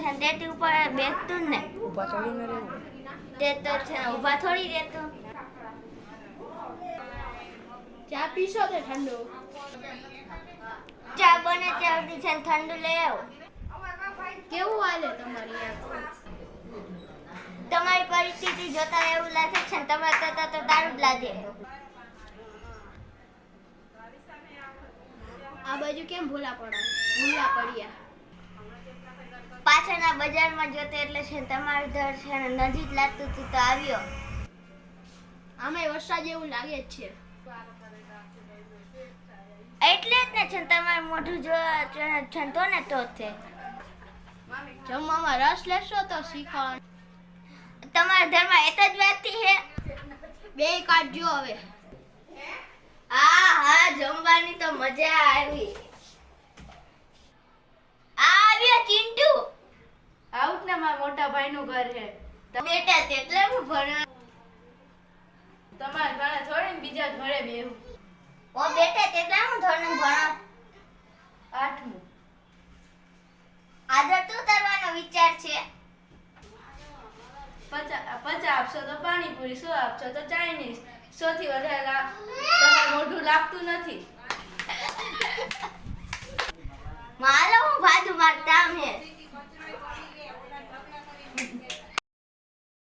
છે ને તેટી ઉપર બેસતું જ ને. ઊભા થોડી ન રહેવું. તે તો છે ને ઊભા થોડી રહેતો. ચા પીશો તો ઠંડુ. ચા બને ત્યાં સુધી છે ને ઠંડુ લઈ આવો. કેવું હાલે તમારી યાર? તમારી પરિસ્થિતિ જોતા એવું લાગે છે ને તમારે તો દારૂ જ લાગે. આ બાજુ કેમ ભૂલા પડ્યા? પાછળના બજારમાં જોતે એટલે છે ને તમારું ઘર છે ને નજીક લાગતું હતું તો આવ્યો. આમાંય વરસાદ જેવું લાગે જ છે. એટલે જ ને છે ને તમારું મોઢું જો છંતો ને તો છે. જમવામાં રસ લેશો તો શીખવાનું. તમારા ઘરમાં એક જ વાતી હે. બે કાઢજો હવે. હા જમવાની તો મજા આવી. આવ્યો ચિંટુ. આઉટ ને મારા મોટા ભાઈનું ઘર છે. બેટા તેટલે હું ભણ. તમારા ઘરે થોડીને બીજા ઘરે બેહું. ઓ બેટા તેટલે હું ધોરણ ભણ. 8મું. આજે શું કરવાનો વિચાર છે? 50 આપશો તો પાણીપુરી, 100 આપશો તો ચાઇનીઝ. 100 થી વધારે તમારું મોઢું લાગતું નથી. મારો હું ભાદુ માર કામ હે.